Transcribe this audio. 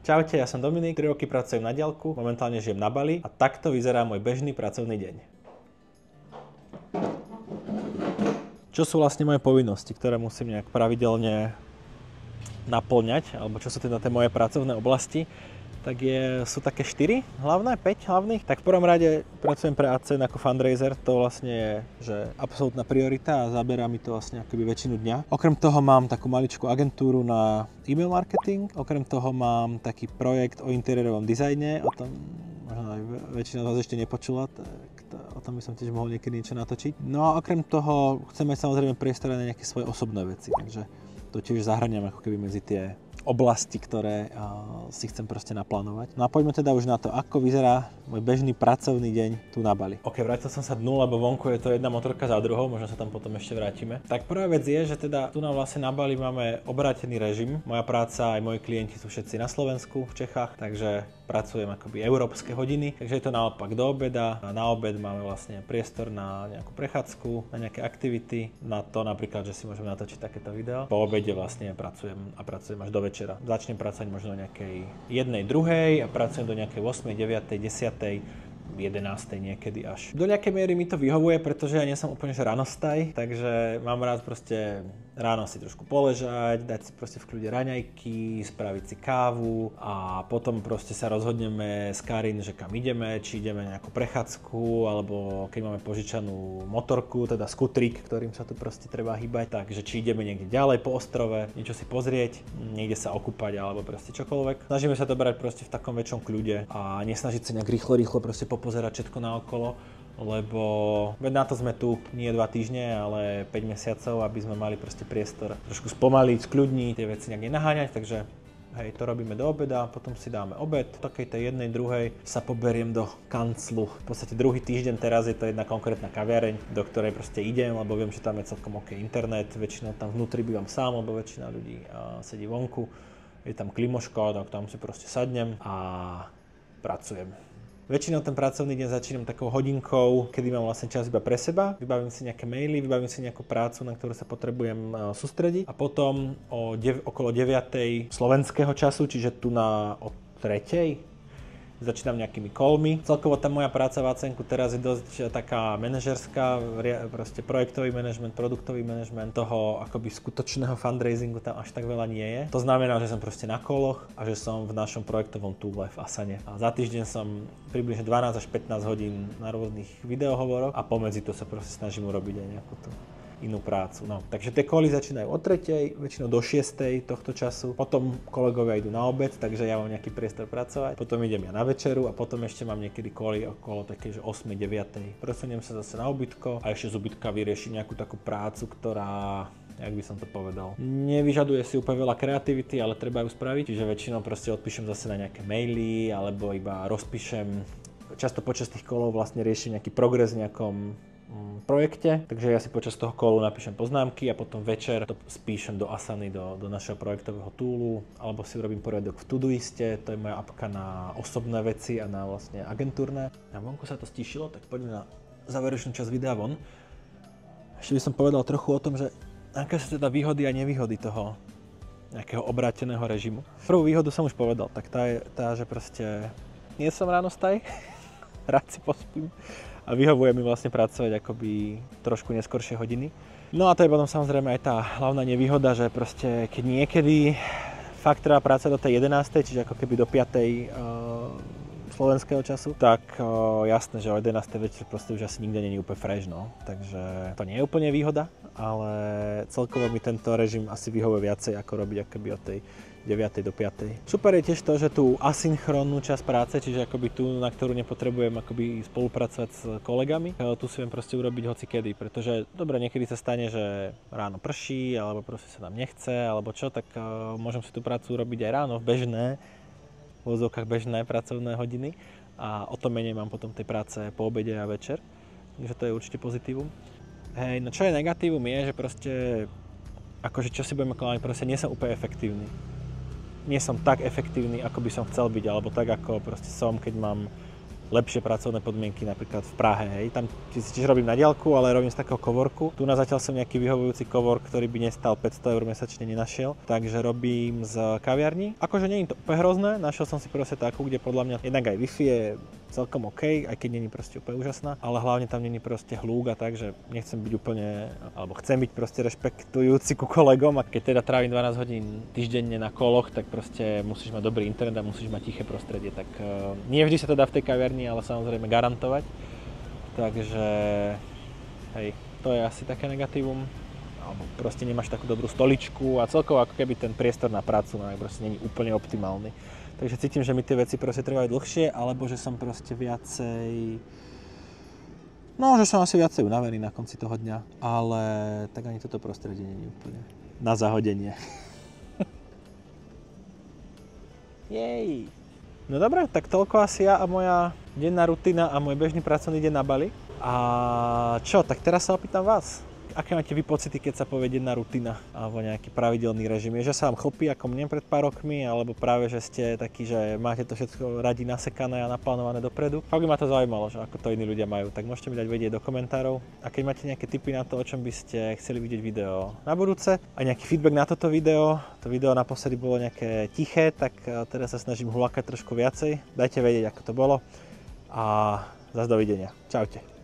Čaute, ja som Dominik, 3 roky pracujem na diaľku, momentálne žijem na Bali a takto vyzerá môj bežný pracovný deň. Čo sú vlastne moje povinnosti, ktoré musím nejak pravidelne naplňať, alebo čo sú teda tie moje pracovné oblasti, tak sú také 4 hlavné, 5 hlavných. Tak v prvom rade pracujem pre AdSense ako fundraiser, to vlastne je že absolútna priorita a zaberá mi to vlastne akoby väčšinu dňa. Okrem toho mám takú maličkú agentúru na e-mail marketing, okrem toho mám taký projekt o interiérovom dizajne, o tom možno aj väčšina z vás ešte nepočula, tak o tom by som tiež mohol niekedy niečo natočiť. No a okrem toho chceme samozrejme priestor na nejaké svoje osobné veci, takže to tiež zahrňam ako keby medzi tie oblasti, ktoré si chcem proste naplánovať. No a poďme teda už na to, ako vyzerá môj bežný pracovný deň tu na Bali. Ok, vrátil som sa dnu, lebo vonku je to jedna motorka za druhou, možno sa tam potom ešte vrátime. Tak prvá vec je, že teda tu vlastne na Bali máme obrátený režim. Moja práca aj moji klienti sú všetci na Slovensku, v Čechách, takže pracujem akoby európske hodiny, takže je to naopak do obeda. A na obed máme vlastne priestor na nejakú prechádzku, na nejaké aktivity, na to napríklad, že si môžeme natočiť takéto video. Po obede vlastne pracujem až do večera. Začnem pracovať možno nejakej 1:00, 2:00 a pracujem do nejakej 8:00, 9:00, 10:00, 11:00 niekedy až. Do nejakej miery mi to vyhovuje, pretože ja nie som úplne ranostaj, takže mám rád proste ráno si trošku poležať, dať si proste v kľude raňajky, spraviť si kávu a potom proste sa rozhodneme s Karin, že kam ideme, či ideme na nejakú prechádzku, alebo keď máme požičanú motorku, teda skutrík, ktorým sa tu proste treba hýbať, takže či ideme niekde ďalej po ostrove, niečo si pozrieť, niekde sa okúpať alebo proste čokoľvek. Snažíme sa to brať proste v takom väčšom kľude a nesnažiť sa nejak rýchlo proste popozerať všetko naokolo, lebo veď na to sme tu nie 2 týždne, ale 5 mesiacov, aby sme mali proste priestor trošku spomaliť, skľudniť, tie veci nejak nenaháňať, takže hej, to robíme do obeda, potom si dáme obed, v takej tej 1:00, 2:00 sa poberiem do kanclu. V podstate druhý týždeň teraz je to jedna konkrétna kaviareň, do ktorej proste idem, lebo viem, že tam je celkom OK internet, väčšinou tam vnútri bývam sám, lebo väčšina ľudí sedí vonku, je tam klimoška, tak tam si proste sadnem a pracujem. Väčšinou ten pracovný deň začínam takou hodinkou, kedy mám vlastne čas iba pre seba, vybavím si nejaké maily, vybavím si nejakú prácu, na ktorú sa potrebujem sústrediť a potom okolo 9:00 slovenského času, čiže tu o 3:00, začínam nejakými callmi. Celkovo tá moja práca v AdSense teraz je dosť taká manažerská, proste projektový manažment, produktový manažment, toho akoby skutočného fundraisingu tam až tak veľa nie je. To znamená, že som proste na koloch a že som v našom projektovom túle v Asane. A za týždeň som približne 12 až 15 hodín na rôznych videohovoroch a pomedzi to sa proste snažím urobiť aj nejakú tú inú prácu. No, takže tie koly začínajú o 3:00, väčšinou do 6:00 tohto času. Potom kolegovia idú na obed, takže ja mám nejaký priestor pracovať. Potom idem ja na večeru a potom ešte mám niekedy koly okolo také, že 8:00, 9:00. Presuniem sa zase na ubytko a ešte z ubytka vyriešim nejakú takú prácu, ktorá, jak by som to povedal, nevyžaduje si úplne veľa kreativity, ale treba ju spraviť. Čiže väčšinou proste odpíšem zase na nejaké maily alebo iba rozpíšem. Často počas tých kolov vlastne riešim nejaký progres v nejakom projekte, takže ja si počas toho kolu napíšem poznámky a potom večer to spíšem do Asany, do našeho projektového túlu, alebo si urobím poriadok v Todoiste, to je moja apka na osobné veci a na vlastne agentúrne. A vonku sa to stíšilo, tak poďme na záverečnú časť videa von. Ešte by som povedal trochu o tom, že aké sú teda výhody a nevýhody toho nejakého obráteného režimu. Prvú výhodu som už povedal, tak tá je tá, že proste nie som ránostaj, rád si pospím. A vyhovuje mi vlastne pracovať akoby trošku neskoršie hodiny. No a to je potom samozrejme aj tá hlavná nevýhoda, že proste keď niekedy fakt treba práca do tej 11:00, čiže ako keby do 5:00 slovenského času, tak jasné, že o 11:00 večer proste už asi nikde nie je úplne fresh, no. Takže to nie je úplne výhoda, ale celkovo mi tento režim asi vyhovuje viacej ako robiť akoby od tej 9:00 do 5:00. Super je tiež to, že tú asynchrónnu časť práce, čiže akoby tú, na ktorú nepotrebujem akoby spolupracovať s kolegami, tu si viem proste urobiť hocikedy, pretože dobre, niekedy sa stane, že ráno prší, alebo proste sa nám nechce, alebo čo, tak môžem si tú prácu urobiť aj ráno, v vozovkách bežné pracovné hodiny a o to menej mám potom tej práce po obede a večer, takže to je určite pozitívum. Hej, no čo je negatívum je, že proste akože čo si budeme klamať, proste nie som úplne efektívny. Nie som tak efektívny, ako by som chcel byť, alebo tak, ako proste som, keď mám lepšie pracovné podmienky napríklad v Prahe, hej. Tam tiež robím na diaľku, ale robím z takého coworku. Tu na zatiaľ som nejaký vyhovujúci cowork, ktorý by nestal 500 eur mesačne, nenašiel. Takže robím z kaviarní. Akože nie je to úplne hrozné, našiel som si proste takú, kde podľa mňa jednak aj Wi-Fi je celkom OK, aj keď nie je proste úplne úžasná, ale hlavne tam nie je proste hluk a tak, že nechcem byť úplne, alebo chcem byť proste rešpektujúci ku kolegom, a keď teda trávim 12 hodín týždenne na koloch, tak proste musíš mať dobrý internet a musíš mať tiché prostredie, tak nie vždy sa to dá v tej kaviarni, ale samozrejme garantovať. Takže hej, to je asi také negatívum, alebo proste nemáš takú dobrú stoličku a celkovo ako keby ten priestor na prácu proste nie je úplne optimálny. Takže cítim, že mi tie veci proste trvajú dlhšie, alebo že som proste viacej... No, že som asi viacej unavený na konci toho dňa, ale tak ani toto prostredie nie je úplne na zahodenie. Jej! No dobre, tak toľko asi ja a moja denná rutina a môj bežný pracovný deň na Bali. A čo, tak teraz sa opýtam vás. Aké máte vy pocity, keď sa povie denná rutina alebo nejaký pravidelný režim? Je, že sa vám chlpí ako mne pred pár rokmi, alebo práve, že ste takí, že máte to všetko radi nasekané a naplánované dopredu? Fakt by ma to zaujímalo, že ako to iní ľudia majú. Tak môžete mi dať vedieť do komentárov. A keď máte nejaké tipy na to, o čom by ste chceli vidieť video na budúce a nejaký feedback na toto video, to video naposledy bolo nejaké tiché, tak teraz sa snažím hulakať trošku viacej. Dajte vedieť, ako to bolo. A zase dovidenia. Čaute.